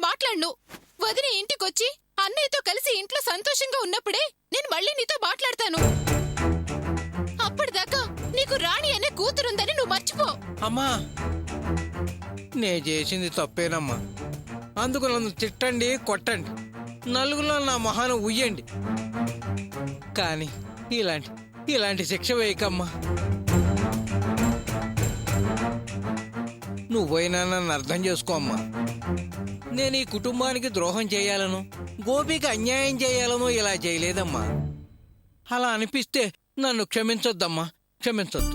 మాట్లాడను. వదిన ఇంటికొచ్చి అన్నయ్యతో కలిసి ఇంట్లో సంతోషంగా ఉన్నప్పుడే నేను మళ్ళీ నీతో మాట్లాడతాను. అప్పటిదాకా నీకు రాణి అనే కూతురుందని నువ్వు మర్చిపో. అమ్మా, నే చేసింది తప్పేనమ్మా. అందుకు నన్ను తిట్టండి, కొట్టండి, నలుగులో నా మొహాన ఉయ్యండి, కానీ ఇలాంటి శిక్ష వేయకమ్మా. నువ్వైనా నన్ను అర్థం చేసుకో అమ్మా. నేను ఈ కుటుంబానికి ద్రోహం చేయాలను, గోపికి అన్యాయం చేయాలనో ఇలా చేయలేదమ్మా. అలా అనిపిస్తే నన్ను క్షమించొద్దమ్మా, క్షమించొద్దు.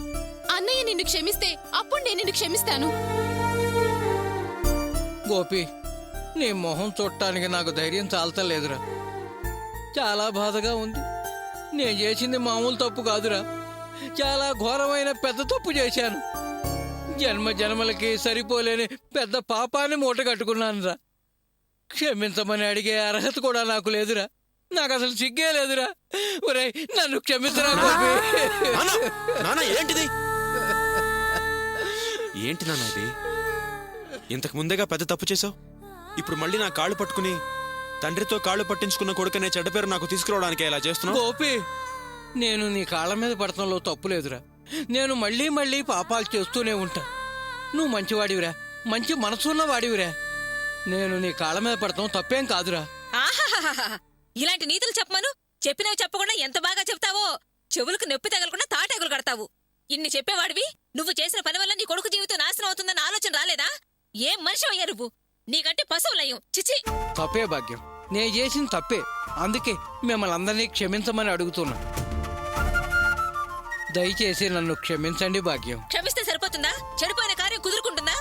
అన్నయ్య నిన్ను క్షమిస్తే అప్పుడు నేను నిన్ను క్షమిస్తాను. గోపి, నీ మొహం చూడటానికి నాకు ధైర్యం చాలతలేదురా. చాలా బాధగా ఉంది. నేను చేసింది మామూలు తప్పు కాదురా, చాలా ఘోరమైన పెద్ద తప్పు చేశాను. జన్మ జన్మలకి సరిపోలేని పెద్ద పాపాన్ని మూట కట్టుకున్నానురా. క్షమించమని అడిగే అర్హత కూడా నాకు లేదురా. నాకు అసలు సిగ్గే లేదురా. ఒరేయ్, నన్ను క్షమించరా గోపి. ఏంటిది? ఏంటి నాన్న ఇది? ఇంతకు ముందేగా పెద్ద తప్పు చేశావు. ఇప్పుడు మళ్ళీ నా కాళ్ళు పట్టుకుని తండ్రితో కాళ్ళు పట్టించుకున్న కొడుకనే చెడ్డ పేరు నాకు తీసుకురావడానికి ఇలా చేస్తున్నావు. గోపి, నేను నీ కాళ్ళ మీద పడటంలో తప్పు లేదురా. నేను మళ్ళీ మళ్ళీ పాపాలు చేస్తూనే ఉంటా. నువ్వు మంచివాడివిరా, మంచి మనసున్న వాడివిరా. నేను నీ కాళ్ళ మీద పడటం తప్పేం కాదురా. ఇలాంటి నీతులు చెప్పమను. చెప్పినవి చెప్పకుండా ఎంత బాగా చెప్తావో. చెవులకు నొప్పి తగలకుండా తాటేగులు కడతావు. ఇన్ని చెప్పేవాడివి నువ్వు చేసిన పని వల్ల నీ కొడుకు జీవితం నాశనం అవుతుందన్న ఆలోచన రాలేదా? ఏం మనిషి అయ్యా నువ్వు? నీకంటే పశువులయ్యం. చిచి. తప్పే భాగ్యం, నేను చేసిన తప్పే. అందుకే మిమ్మల్ని అందరినీ క్షమించమని అడుగుతున్నా. దయచేసి నన్ను క్షమించండి భాగ్యం. క్షమిస్తే సరిపోతుందా? చెడిపోయిన కార్యం కుదురుకుంటుందా?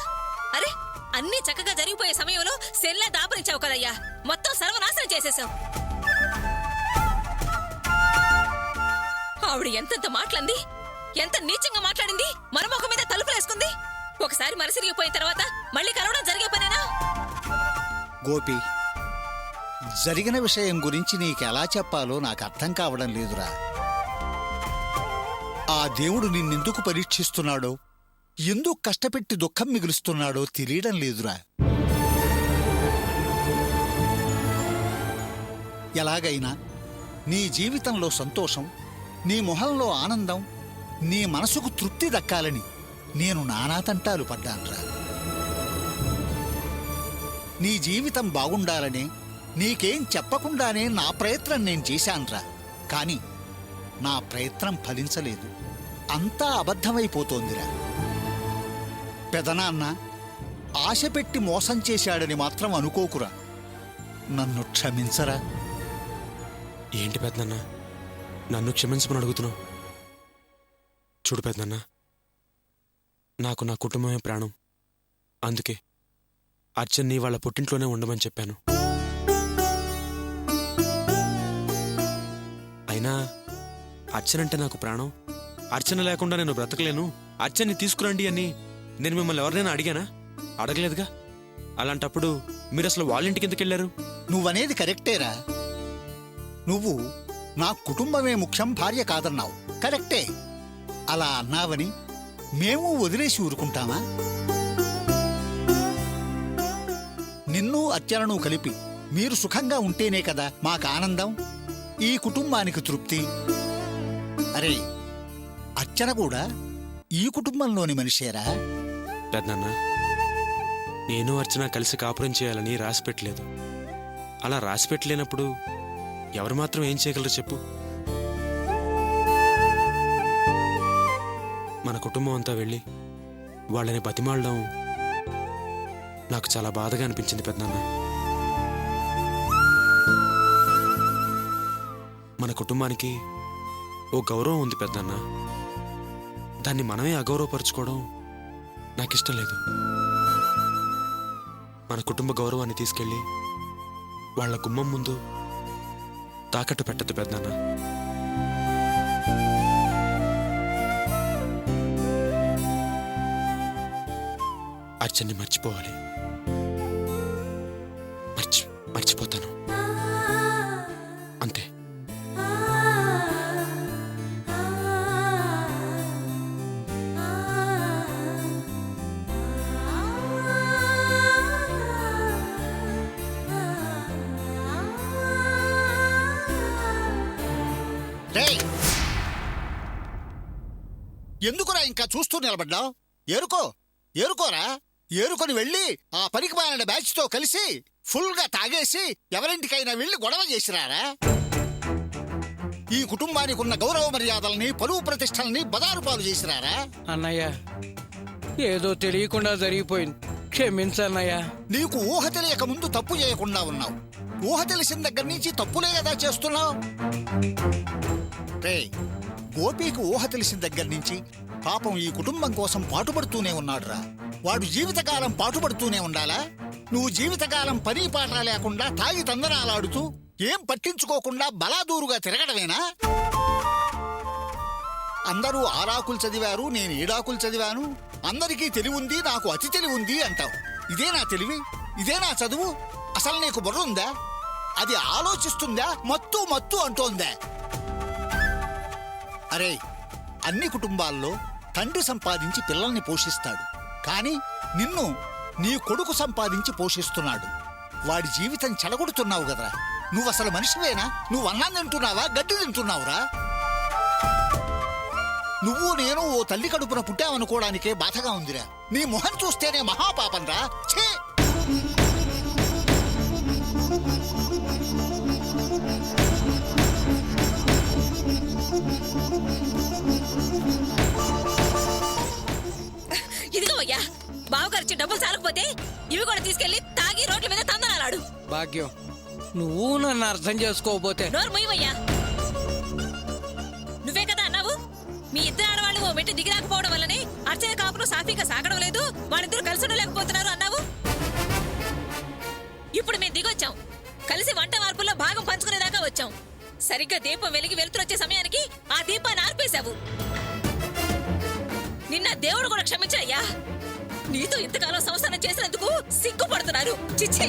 అరే, అన్నీ చక్కగా జరిగిపోయే సమయంలో సెల్లా దాపరించావు కదయ్యా. మొత్తం సర్వనాశనం చేసేశావు. ఆవిడ ఎంతెంత మాటలంది, ఎంత నీచంగా మాట్లాడింది, మన ముఖం మీద తలుపులేసుకుంది. ఒకసారి మనసిరిగిపోయిన తర్వాత మళ్ళీ కలవడం జరిగే పనేనా? గోపి, జరిగిన విషయం గురించి నీకెలా చెప్పాలో నాకు అర్థం కావడం లేదురా. ఆ దేవుడు నిన్నెందుకు పరీక్షిస్తున్నాడో, ఎందుకు కష్టపెట్టి దుఃఖం మిగులుస్తున్నాడో తెలియడం లేదురా. ఎలాగైనా నీ జీవితంలో సంతోషం, నీ మొహంలో ఆనందం, నీ మనసుకు తృప్తి దక్కాలని నేను నానాతంటాలు పడ్డానురా. నీ జీవితం బాగుండాలని నీకేం చెప్పకుండానే నా ప్రయత్నం నేను చేశానురా. కాని నా ప్రయత్నం ఫలించలేదు. అంతా అబద్ధమైపోతోందిరా. పెదనాన్న ఆశ పెట్టి మోసం చేశాడని మాత్రం అనుకోకురా. నన్ను క్షమించరా. ఏంటి పెద్దన్న, నన్ను క్షమించమని అడుగుతున్నావు? చూడు పెద్దన్న, నాకు నా కుటుంబమే ప్రాణం. అందుకే అర్చన్ని వాళ్ళ పుట్టింట్లోనే ఉండమని చెప్పాను. అయినా అర్చనంటే నాకు ప్రాణం. అర్చన లేకుండా నేను బ్రతకలేను. అర్చన్ని తీసుకురండి అని నేను మిమ్మల్ని ఎవరినైనా అడిగానా? అడగలేదుగా. అలాంటప్పుడు మీరు అసలు వాళ్ళ ఇంటికి ఎందుకు వెళ్ళారు? నువ్వనేది కరెక్టేరా. నువ్వు నా కుటుంబమే ముఖ్యం, భార్య కాదన్నావు. కరెక్టే. అలా అన్నావని మేము వదిలేసి ఊరుకుంటామా? నిన్ను అర్చనను కలిపి మీరు సుఖంగా ఉంటేనే కదా మాకు ఆనందం, ఈ కుటుంబానికి తృప్తి. అరే, అర్చన కూడా ఈ కుటుంబంలోని మనిషేరా. పెద్దన్న, నేను అర్చన కలిసి కాపురం చేయాలని రాసిపెట్టలేదు. అలా రాసిపెట్టలేనప్పుడు ఎవరు మాత్రం ఏం చేయగలరు చెప్పు? మన కుటుంబం అంతా వెళ్ళి వాళ్ళని బతిమాలడం నాకు చాలా బాధగా అనిపించింది పెద్దనాన్న. మన కుటుంబానికి ఓ గౌరవం ఉంది పెద్దన్న. దాన్ని మనమే అగౌరవపరుచుకోవడం నాకిష్టం లేదు. మన కుటుంబ గౌరవాన్ని తీసుకెళ్ళి వాళ్ళ గుమ్మం ముందు తాకట్టు పెట్టద్దు పెద్దన్న. అర్చన్ని మర్చిపోవాలి. మర్చిపోతాను అంతే. ఎందుకురా ఇంకా చూస్తూ నిలబడ్డావు? ఏరుకోరా. ఏరుకొని వెళ్ళి ఆ పనికి మాలిన బ్యాచ్తో కలిసి ఫుల్గా తాగేసి ఎవరింటికైనా వెళ్ళి గొడవ చేసిరారా? ఈ కుటుంబానికి ఉన్న గౌరవ మర్యాదల్ని, పరువు ప్రతిష్టల్ని బదారు పాలు చేసిరారా? అన్నయ్య, ఏదో తెలియకుండా జరిగిపోయింది, క్షమించన్నయ్య. నీకు ఊహ తెలియక ముందు తప్పు చేయకుండా ఉన్నావు. ఊహ తెలిసిన దగ్గర నుంచి తప్పులే కదా చేస్తున్నావు. గోపికి ఊహ తెలిసిన దగ్గర నుంచి పాపం ఈ కుటుంబం కోసం పాటుపడుతూనే ఉన్నాడురా. వాడు జీవితకాలం పాటుపడుతూనే ఉండాలా? నువ్వు జీవితకాలం పని పాట లేకుండా తాగి తందనాలాడుతూ ఏం పట్టించుకోకుండా బలాదూరుగా తిరగడమేనా? అందరూ ఆరాకులు చదివారు, నేను ఏడాకులు చదివాను, అందరికీ తెలివుంది, నాకు అతి తెలివుంది అంటావు. ఇదేనా తెలివి? ఇదేనా చదువు? అసలు నీకు బుర్ర ఉందా? అది ఆలోచిస్తుందా? మత్తు మత్తు అంటోందా? అరే, అన్ని కుటుంబాల్లో తండ్రి సంపాదించి పిల్లల్ని పోషిస్తాడు, కానీ నిన్ను నీ కొడుకు సంపాదించి పోషిస్తున్నాడు. వాడి జీవితం చెడగొడుతున్నావు కదరా. నువ్వసలు మనిషివేనా? నువ్వు అన్నం తింటున్నావా, గడ్డి తింటున్నావురా? నువ్వు నేను ఓ తల్లి కడుపున పుట్టావనుకోవడానికే బాధగా ఉందిరా. నీ మొహం చూస్తేనే మహాపాపం రా. ఛీ! ఇదిగో అయ్యా, బావగారిచ్చి డబ్బులు చాలకపోతే ఇవి కూడా తీసుకెళ్లి తాగి రోడ్ల మీద తందనాలాడు. భాగ్యం, నువ్వు నన్ను అర్థం చేసుకోకపోతే. నోరు మొయ్యవయ్యా. నువ్వే కదా అన్నావు, మీ ఇద్దరు ఆడవాళ్ళు ఓ మెట్టు దిగిరాకపోవడం వల్లనే అర్చన కాపులు సాఫీగా సాగడం లేదు, వాళ్ళిద్దరు కలిసి ఉండలేకపోతున్నారు అన్నావు. ఇప్పుడు మేము దిగొచ్చాం, కలిసి వంట మార్పుల్లో భాగం పంచుకునేదాకా వచ్చాం. సరిగ్గా దీపం వెలిగి వెలుతురొచ్చే సమయానికి ఆ దీపాన్ని ఆర్పేశావు. నిన్న దేవుడు కూడా క్షమించాయ్యా. నీతో ఇంతకాలం సంసారం చేసినందుకు సిగ్గుపడుతున్నారు. చిచ్చి!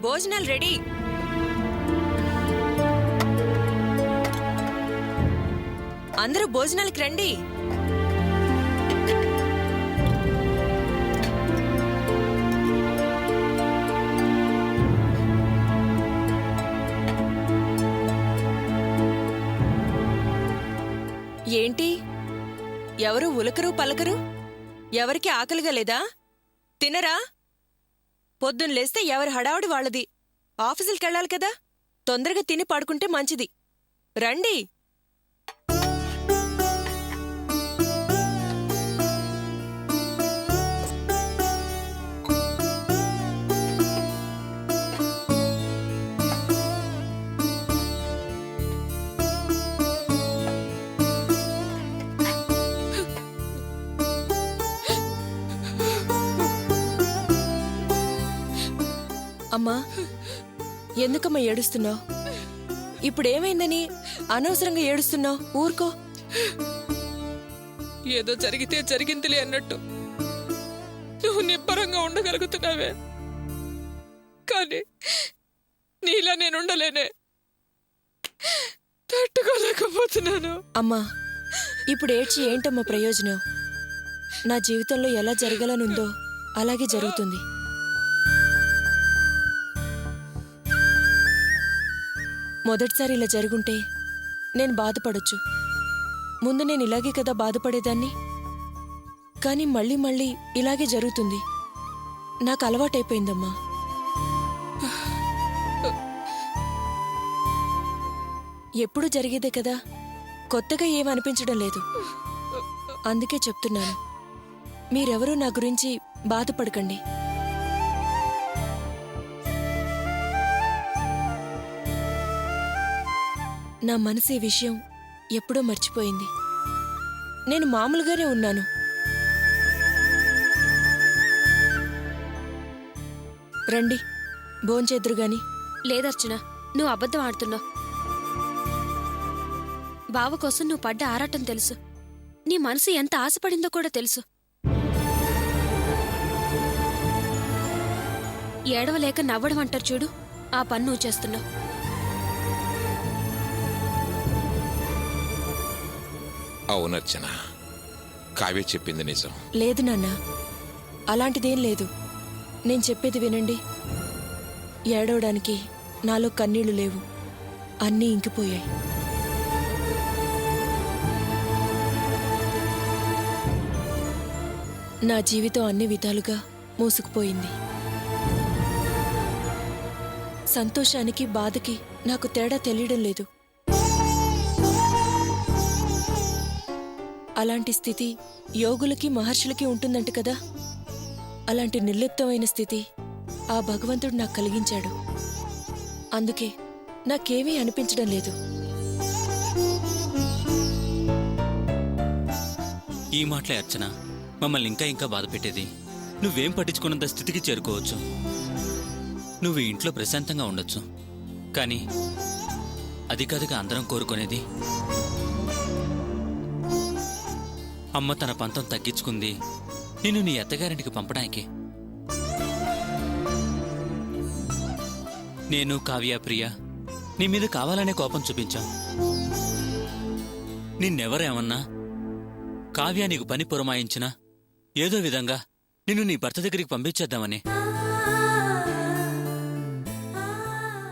భోజనాలు రెడీ. అందరూ భోజనాలకి రండి. ఏంటి, ఎవరు ఉలకరు పలకరు? ఎవరికి ఆకలిగా లేదా? తినరా? పొద్దున్న లేస్తే ఎవరి హడావుడి వాళ్ళది. ఆఫీసులకెళ్ళాలి కదా, తొందరగా తిని పడుకుంటే మంచిది. రండి. అమ్మా, ఎందుకమ్మా ఏడుస్తున్నావు? ఇప్పుడేమైందని అనవసరంగా ఏడుస్తున్నావు? ఊరుకో. ఏదో జరిగితే జరిగిందిలే అన్నట్టు నువ్వు నిబ్బరంగా ఉండగలుగుతున్నావే, కానీ నీలా నేనుండలేనే, తట్టుకోలేకపోతున్నాను. అమ్మా, ఇప్పుడు ఏడ్చి ఏంటమ్మా ప్రయోజనం? నా జీవితంలో ఎలా జరగాలనుందో అలాగే జరుగుతుంది. మొదటిసారి ఇలా జరుగుంటే నేను బాధపడొచ్చు. ముందు నేను ఇలాగే కదా బాధపడేదాన్ని. కానీ మళ్ళీ మళ్ళీ ఇలాగే జరుగుతుంది. నాకు అలవాటైపోయిందమ్మా. ఎప్పుడు జరిగేదే కదా, కొత్తగా ఏమనిపించడం లేదు. అందుకే చెప్తున్నాను, మీరెవరూ నా గురించి బాధపడకండి. నా మనసు ఈ విషయం ఎప్పుడో మర్చిపోయింది. నేను మామూలుగానే ఉన్నాను. రండి, భోంచేద్దురుగాని. లేదర్చన, నువ్వు అబద్ధం ఆడుతున్నావు. బావ కోసం నువ్వు పడ్డ ఆరాటం తెలుసు. నీ మనసు ఎంత ఆశపడిందో కూడా తెలుసు. ఏడవలేక నవ్వడం అంటారు చూడు, ఆ పని నువ్వు చేస్తున్నావు. అవునర్చన, కావ్య చెప్పింది నిజం. లేదు నాన్న, అలాంటిదేం లేదు. నేను చెప్పేది వినండి. ఏడవడానికి నాలో కన్నీళ్లు లేవు, అన్నీ ఇంకిపోయాయి. నా జీవితం అన్ని విధాలుగా మూసుకుపోయింది. సంతోషానికి బాధకి నాకు తేడా తెలియడం లేదు. అలాంటి స్థితి యోగులకి మహర్షులకి ఉంటుందంట కదా. అలాంటి నిర్లిప్తమైన స్థితి ఆ భగవంతుడు నాకు కలిగించాడు. అందుకే నాకేమీ అనిపించడం లేదు. ఈ మాటలే అర్చన మమ్మల్ని ఇంకా ఇంకా బాధ పెట్టేది. నువ్వేం పట్టించుకున్నంత స్థితికి చేరుకోవచ్చు. నువ్వు ఇంట్లో ప్రశాంతంగా ఉండొచ్చు, కానీ అది కాదుగా అందరం కోరుకునేది. అమ్మ తన పంతం తగ్గించుకుంది నిన్ను నీ అత్తగారింటికి పంపడానికి. నేను, కావ్య, ప్రియ నీ మీద కావాలనే కోపం చూపించాం. నిన్నెవరేమన్నా, కావ్య నీకు పని పురమాయించినా ఏదో విధంగా నిన్ను నీ భర్త దగ్గరికి పంపించేద్దామని.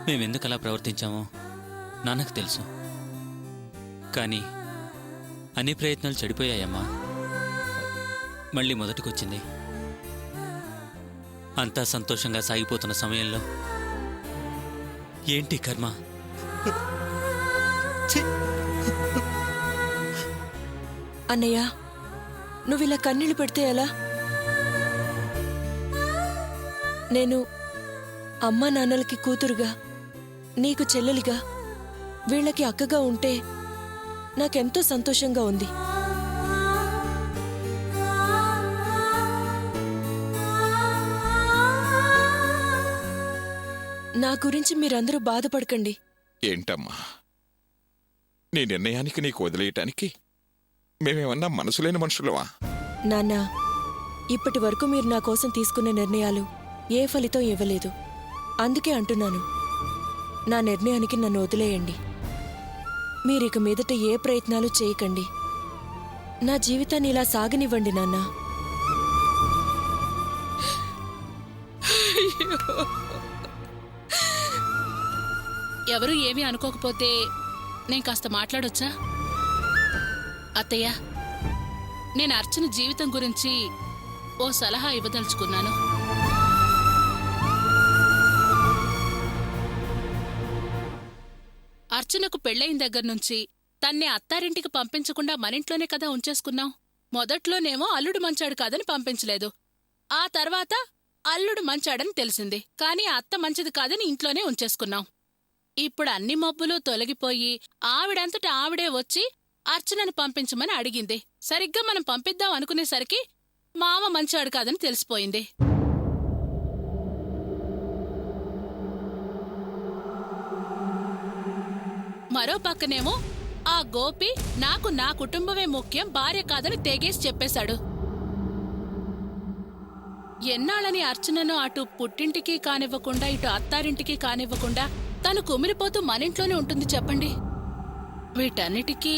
మేమెందుకలా ప్రవర్తించామో నాన్నకు తెలుసు, కానీ అన్ని ప్రయత్నాలు చెడిపోయాయమ్మా. మళ్ళీ మొదటికొచ్చింది. అంతా సంతోషంగా సాగిపోతున్న సమయంలో ఏంటి కర్మ? అన్నయ్య, నువ్విలా కన్నీళ్లు పెడితే ఎలా? నేను అమ్మా నాన్నలకి కూతురుగా, నీకు చెల్లెలిగా, వీళ్ళకి అక్కగా ఉంటే నాకెంతో సంతోషంగా ఉంది. నా గురించి మీరందరూ బాధపడకండి. ఏంటమ్మా, నీ నిర్ణయానికి నీకు వదిలేయటానికి మేమేమన్నా మనసులేని మనుషులవా? నాన్నా, ఇప్పటి వరకు మీరు నా కోసం తీసుకున్న నిర్ణయాలు ఏ ఫలితం ఇవ్వలేదు. అందుకే అంటున్నాను, నా నిర్ణయానికి నన్ను వదిలేయండి. మీరిక మీదట ఏ ప్రయత్నాలు చేయకండి. నా జీవితాన్ని ఇలా సాగనివ్వండి నాన్నా. ఎవరూ ఏమీ అనుకోకపోతే నేను కాస్త మాట్లాడొచ్చా? అత్తయ్య, నేను అర్చన జీవితం గురించి ఓ సలహా ఇవ్వదలుచుకున్నాను. అర్చనకు పెళ్ళయిన దగ్గర్నుంచి తన్నే అత్తారింటికి పంపించకుండా మనింట్లోనే కదా ఉంచేసుకున్నాం. మొదట్లోనేమో అల్లుడు మంచాడు కాదని పంపించలేదు. ఆ తర్వాత అల్లుడు మంచాడని తెలిసింది, కానీ అత్త మంచిది కాదని ఇంట్లోనే ఉంచేసుకున్నాం. ఇప్పుడు అన్ని మబ్బులు తొలగిపోయి ఆవిడంతట ఆవిడే వచ్చి అర్చనను పంపించమని అడిగింది. సరిగ్గా మనం పంపిద్దాం అనుకునేసరికి మామ మంచాడు కాదని తెలిసిపోయింది. మరో పక్కనేమో ఆ గోపి నాకు నా కుటుంబమే ముఖ్యం, భార్య కాదని తెగేసి చెప్పేశాడు. ఎన్నాళ్ళని అర్చనను అటు పుట్టింటికి కానివ్వకుండా ఇటు అత్తారింటికి కానివ్వకుండా తను కుమిలిపోతూ మనింట్లోనే ఉంటుంది చెప్పండి. వీటన్నిటికీ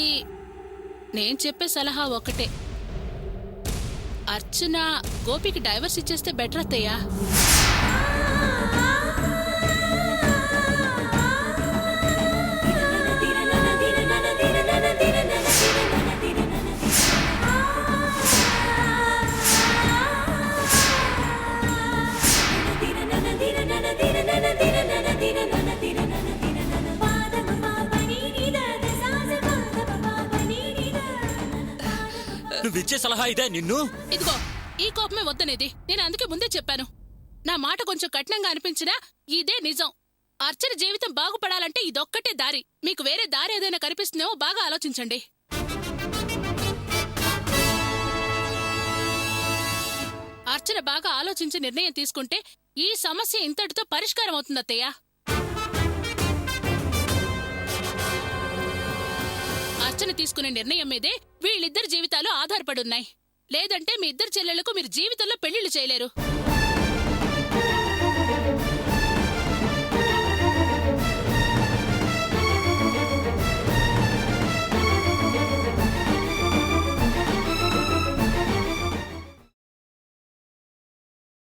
నేను చెప్పే సలహా ఒకటే, అర్చన గోపికి డైవర్స్ ఇచ్చేస్తే బెటర్ అత్తయ్యా. నువ్విచ్చే సలహా ఇదే నిన్ను? ఇదిగో, ఈ కోపమే వద్దనేది. నేను అందుకే ముందే చెప్పాను. నా మాట కొంచెం కఠినంగా అనిపించినా ఇదే నిజం. అర్చన జీవితం బాగుపడాలంటే ఇదొక్కటే దారి. మీకు వేరే దారి ఏదైనా కనిపిస్తుందేమో బాగా ఆలోచించండి. అర్చన బాగా ఆలోచించి నిర్ణయం తీసుకుంటే ఈ సమస్య ఇంతటితో పరిష్కారం అవుతుంది అత్తయ్య. అర్చన తీసుకునే నిర్ణయం మీదే వీళ్ళిద్దరి జీవితాలు ఆధారపడున్నాయి. లేదంటే మీ ఇద్దరు చెల్లెళ్లకు మీరు జీవితంలో పెళ్లిళ్లు చేయలేరు.